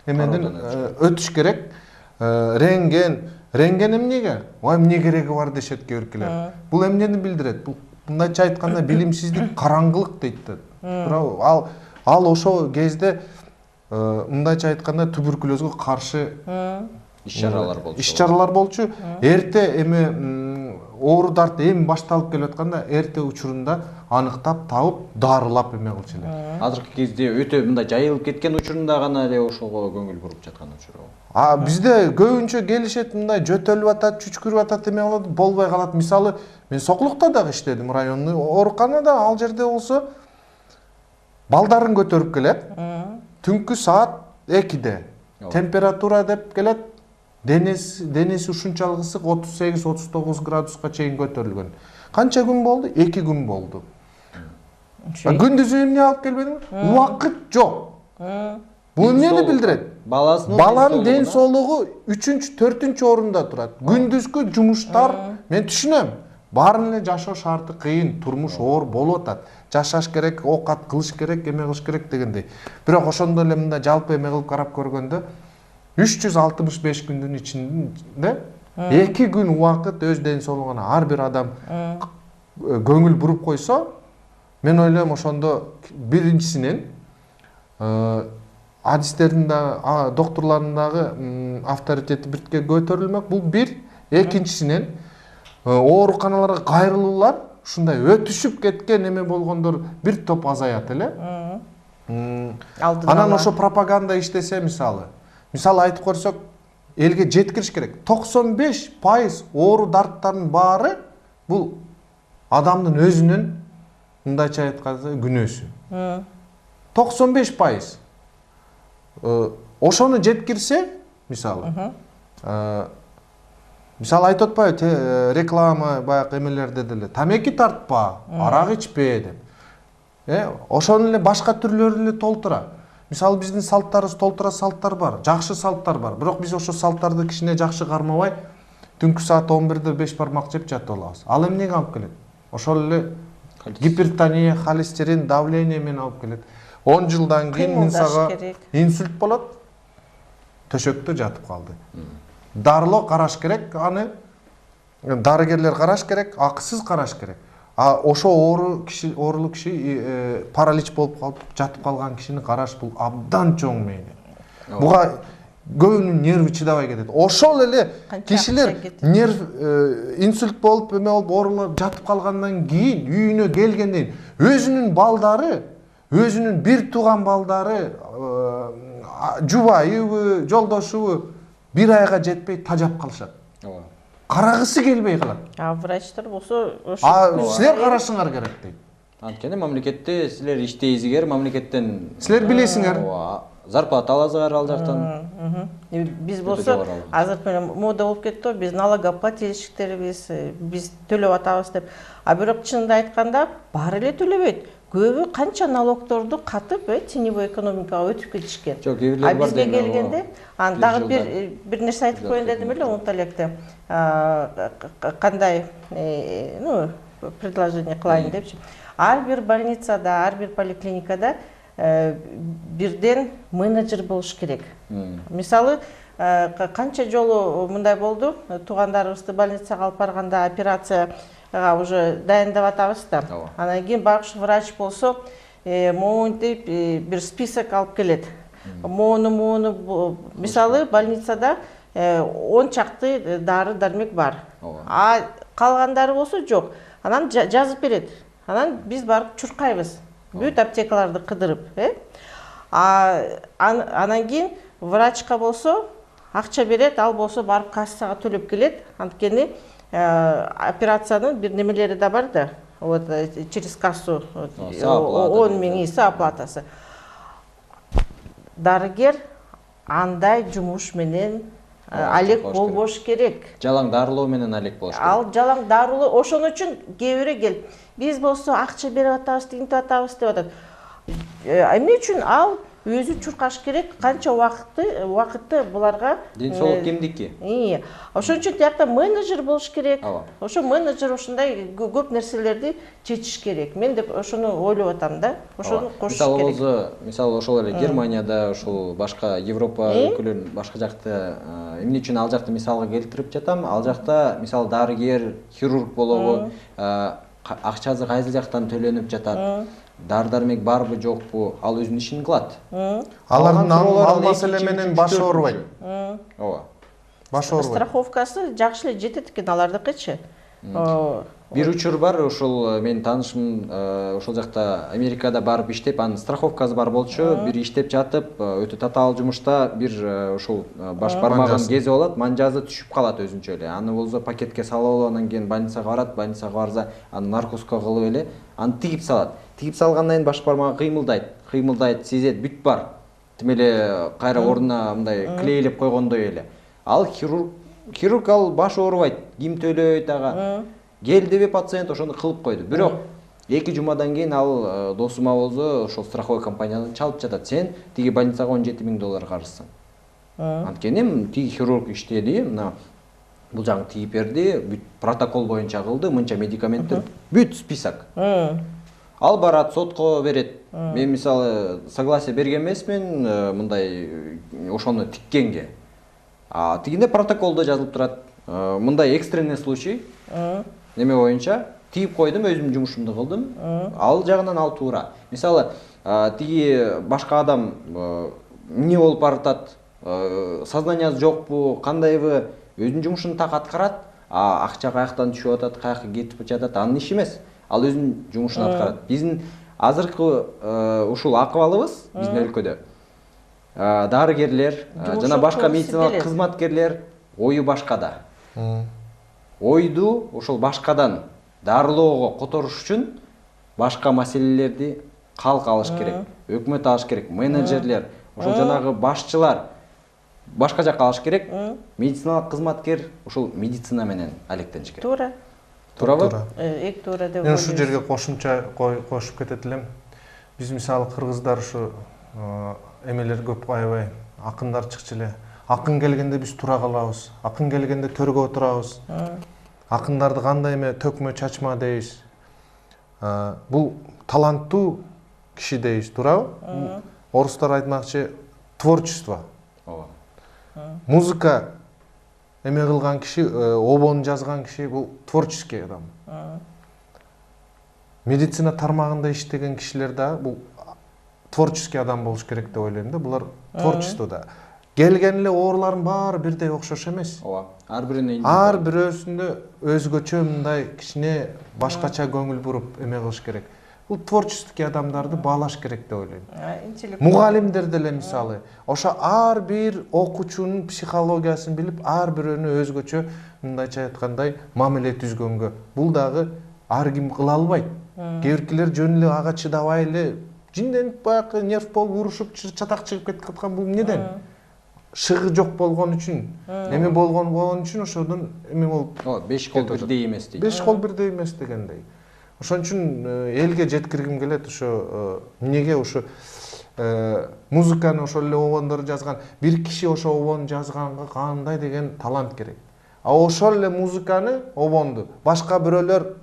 эмеден өтүш керек. Рентген эмнеге? Ой, эмне кереги бар дешет кейбиркилер. Бул эмнени билдирет? Бул мындайча айтканда билимсиздик, караңгылык дейт да. Бирок ал ошол кезде мындайча айтканда туберкулезге каршы иш-чаралар болчу. Эрте эми оорударты эми башталып келип атканда эрте учурунда аныктап табып дарылап эме кылчу эле. Азыркы кезде өтө мындай жайылып кеткен учурунда гана эле ошого көңүл буруп жаткан учуру. Бизде көбүнчө келишет мындай жөтөлүп атат, чүчкүрүп атат эме болот, болбой калат. Мисалы мен Сокулукта дагы иштедим, райондуу ооруканада. Ал жерде болсо балдарын көтөрүп келет. Түнкү саат 2-де температура деп келет. Денеси ушунчалык ысык 38-39 градуска чейин көтөрүлгөн. Канча күн болду? 2 күн болду. Күндүзү эмне алып келбедиңби? Убакыт жок. Бул эмнени билдирет? Баланын ден соолугу 3-4 орунда турат. Күндүзгү жумуштар мен түшүнөм. Баарын эле жашоо шарты кыйын, турмуш оор болуп атат. Жашаш керек, оокат кылыш керек, эме кылыш керек дегендей. Бирок ошондой эле мындай жалпы эме кылып карап көргөндө 365 күндүн ичинде 2 күн убакыт өз ден соолугуна ар бир адам көңүл буруп койсо, мен ойлойм ошондо биринчисинен адистердин да, доктурлардын дагы авторитети бирке көтөрүлмөк. Бул бир. Экинчисинен ооруканаларга кайрылуулар ушундай өтүшүп кеткен эме болгондор бир топ азаят эле. Анан ошо пропаганда иштесе мисалы айтып көрсөк, элге жеткириш керек. 95% оору дарттардын баары бул адамдын өзүнүн мындайча айтканда күнөөсү. 95%. Ошону жеткирсе, мисалы айтып атпайбы, реклама баягы эмелерде деле тамеки тартпа, арак ичпе деп. Ошону эле башка түрлөрү эле толтура. Мисалы биздин салттарыбыз толтура салттар бар, жакшы салттар бар. Бирок биз ошо салттарды кичине жакшы кармабай, түнкү саат 11-де 5 бармак жеп жатып алабыз. Ал эмнеге алып келет? Ошол эле гипертония, холестерин, давление менен алып келет. 10 жылдан кийин инсага инсульт болот, төшөктө жатып калды. Дарылоо караш керек, аны дарыгерлер караш керек, акысыз караш керек. Ошо оорулуу киши паралич болуп калып жатып калган кишини караш бул абдан чоң мейли. Буга көбүнүн нерви чыдабай кетет. Ошол эле кишилер нерв инсульт болуп эме болуп оорулап жатып калгандан кийин үйүнө келгенден өзүнүн балдары, өзүнүн бир тууган балдары, жубайыбы, жолдошубу бир айга жетпей тажап калышат. Карагысы келбей калат. Врачтар болсо силер карашыңар керек дейт. Анткени мамлекетте силер иштейсиңер, мамлекеттен силер билесиңер. Зарплата аласыңар ал жактан. Биз болсо азыр мода болуп кетти, биз налогоплательщиктербиз, биз төлөп атабыз деп. Бирок чынында айтканда баары эле төлөбөйт. Көбү канча налогторду катып, теневой экономикага өтүп кетишкен. Бизге келгенде, дагы бир нерсе айтып коеюн дедим эле, унута электе. Кандай, предложение кылайын депчи. Ар бир больницада, ар бир поликлиникада бирден менеджер болуш керек. Мисалы, канча жолу мындай болду, туугандарыбызды больницага алып барганда операция уже дайындап атабыз да. Анан кийин багыш врач болсо, моунтип бир список алып келет. Моуну мисалы больницада 10 чакты дары дармек бар. Калгандары болсо жок. Анан жазып берет. Анан биз барып чуркайбыз. Бүт аптекаларды кыдырып, Анан кийин врачка болсо акча берет, ал болсо барып кассага төлөп келет. Анткени операциянын бир немелери да бар да. Вот через кассу сооплата 10 миң сооплатасы. Дарыгер андай жумуш менен алек болбош керек. Жалаң дарылоо менен алек болуш керек. Ал жалаң дарылоо ошон үчүн кээ бирөө келип, биз болсо акча берип атабыз, тинтип атабыз деп атат. Эмне үчүн ал өзү чуркаш керек, канча убакытты буларга Ден соолук кимдики? Ошон үчүн тиякта менеджер болуш керек. Ооба. Ошо менеджер ушундай көп нерселерди чечиш керек. Мен деп ошону ойлоп атам да. Ошону кошуш керек. Мисалы ошол эле Германияда, ушул башка Европа өлкөлөрүн башка жакта эмне үчүн ал жакты мисалга келтирип жатам? Ал жакта мисалы дарыгер, хирург болобу, акчасы кайсы жактан төлөнүп жатат? Дары-дармек барбы жокпу, ал өзүнүн ишин кылат. Алардын ал маселе менен башы оорубайт. Ооба. Башы оорубайт. Страховкасы жакшы эле жетет экен алардыкычы. Бир учур бар, ушул менин таанышым ошол жакта Америкада барып иштеп, анын страховкасы бар болчу. Бир иштеп жатып, өтө татаал жумушта бир ушул баш бармагын кези болот, манжасы түшүп калат өзүнчө эле. Аны болсо пакетке салып алып, анан кийин больницага барат, больницага барса, аны наркозго кылып эле, аны тигип салат. Тигип салгандан кийин баш бармагы кыймылдайт, сезет, бүт бар. Тим эле кайра ордуна мындай клейлеп койгондой эле. Ал хирург ал баш оорубайт, ким төлөйт ага. Келдиби пациент ошону кылып койду. Бирок 2 жумадан кийин ал досума болсо ошол страховой компаниядан чалып жатат. Сен тиги больницага 17 миң доллар каржысың. Анткени тиги хирург иштеди, мына бул жагын тигип берди, бүт протокол боюнча кылды, мынча медикаменттер, бүт список. Ал барат, сотко берет. Мен мисалы согласие берген эмесмин мындай ошону тиккенге. Тигинде протоколдо жазылып турат. Мындай экстренный случай. Неме боюнча тигип койдум, өзүмдүн жумушумду кылдым. Ал жагынан ал туура. Мисалы тиги башка адам эмне болуп баратат, сознаниясы жокпу, кандайбы өзүнүн жумушун так аткарат, акча каяктан түшүп атат, каяка кетип жатат, анын иши эмес. Ал өзүнүн жумушун аткарат. Биздин азыркы ушул акыбалыбыз биздин өлкөдө дарыгерлер жана башка медициналык кызматкерлер ою башкада. Ойду ошол башкадан дарылоого которуш үчүн башка маселелерди калк алыш керек, өкмөт алыш керек, менеджерлер, ошол жанагы башчылар башка жакка алыш керек. Медициналык кызматкер ошол медицина менен алектениш керек. Туура. Туурабы? Эки туура деп Мен ушул жерге кошумча кошуп кетет элем. Биз мисалы кыргыздар ушу эмелер көп аябай акындар чыкчу эле. Акын келгенде биз тура калабыз. Акын келгенде төргө отурабыз. Акындарды кандай эме төкмө чачма дейбиз. Бул таланттуу киши дейбиз, туурабы? Орустар айтмакчы творчество. Ооба. Музыка эме кылган киши, обону жазган киши бул творческий адам. Медицина тармагында иштеген кишилер да бул творческий адам болуш керек деп ойлойм да. Булар творчествода. Келген эле оорулардын баары бирдей окшош эмес. Ооба. Ар биринин Ар бирөөсүндө өзгөчө мындай кичине башкача көңүл буруп эме кылыш керек. Бул творческий адамдарды баалаш керек деп ойлойм. Мугалимдер деле мисалы, ошо ар бир окуучунун психологиясын билип, ар бирөөнү өзгөчө мындайча айткандай мамиле түзгөнгө. Бул дагы ар ким кыла албайт. Кээ биркилер жөн эле ага чыдабай эле жинденип баягы нерв болуп урушуп чатак чыгып кетип аткан бул эмнеден? Шыгы жок болгон үчүн, эме болгон үчүн ошодон эме болуп. 5 кол бирдей эмес дейт. 5 кол бирдей эмес дегендей. Ошон үчүн элге жеткиргим келет ошо эмнеге ошо музыканы ошол эле обондор жазган, бир киши ошо обону жазганга кандай деген талант керек. Ошол эле музыканы, обонду башка бирөөлөр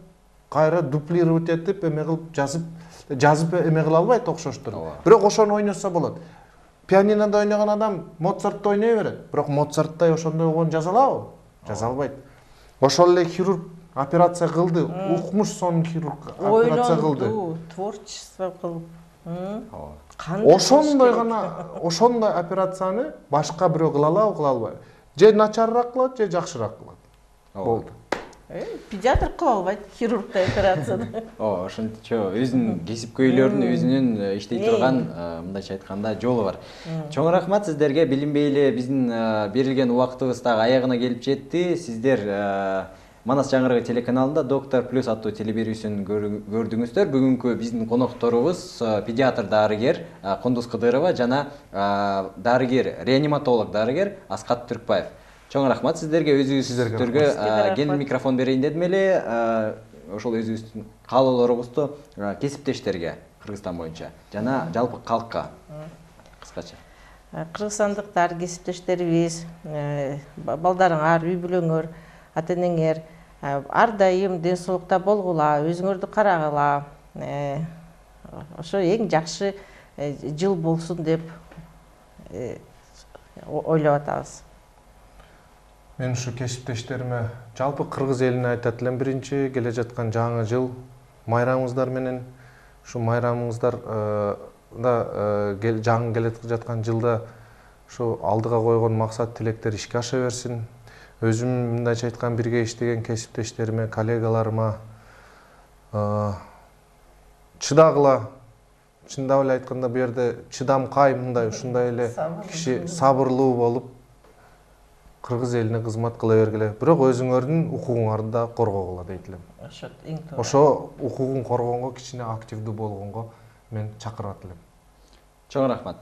кайра дуплировать этип эме кылып жазып эме кыла албайт окшоштур. Бирок ошону ойносо болот. Пианинода ойногон адам Моцартты ойной берет, бирок Моцарттай ошондой обону жаза алабы? Жаза албайт. Ошол эле хирург операция кылды, укмуш сонун хирург операция кылды. Творчество кылып. Ошондой операцияны башка бирөө кыла алабы, кыла албайбы? Же начарыраак кылат, же жакшыраак кылат. Болду. Педиатр кыла албайт хирургтай операцияны. Ошентчө өзүнүн кесипкөйлөрүн өзүнүн иштей турган мындайча айтканда жолу бар. Чоң рахмат сиздерге. Билинбей эле биздин берилген убактыбыз дагы аягына келип жетти. Сиздер Манас жаңырыгы телеканалында Доктор Плюс аттуу телебирүүсүн көрдүңүздөр. Бүгүнкү биздин конокторубуз педиатр дарыгер Кундуз Кыдырова жана дарыгер, реаниматолог дарыгер Аскат Түркбаев. Чоң рахмат сиздерге, өзүңүздөргө келин микрофон берейин дедим эле. Ошол өзүбүздүн каалоолорубузду кесиптештерге Кыргызстан боюнча жана жалпы калкка кыскача. Кыргызстандыктар, кесиптештерибиз, балдарыңар, үй бүлөңөр, ата-энеңер ар дайым ден соолукта болгула, өзүңөрдү карагыла. Ошо эң жакшы жыл болсун деп ойлоп атабыз. Мен ушу кесиптештериме жалпы кыргыз элине айтат элем, биринчи келе жаткан жаңы жыл майрамыңыздар менен, ушу майрамыңыздар жаңы келе жаткан жылда ушу алдыга койгон максат тилектер ишке аша берсин. Өзүм мындайча айткан бирге иштеген кесиптештериме, коллегаларыма чыдагыла. Чындап эле айтканда бу жерде чыдамкай мындай ушундай эле киши сабырлуу болуп кыргыз элине кызмат кыла бергиле. Бирок өзүңөрдүн укугуңарды да коргогула дейт элем. Ошо укугун коргоонго кичине активдүү болгонго мен чакырат элем. Чоң рахмат.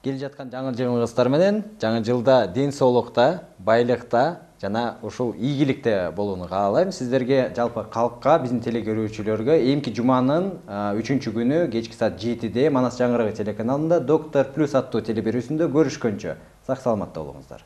Келе жаткан жаңы жылыңыздар менен жаңы жылда ден соолукта, байлыкта жана ушул ийгиликте болууну каалайм. Сиздерге жалпы калкка, биздин телекөрүүчүлөргө эмки жуманын 3-күнү кечки саат 7-де Манас жаңырыгы телеканалында Доктор Плюс аттуу телебирүүсүндө көрүшкөнчө сак саламатта болуңуздар.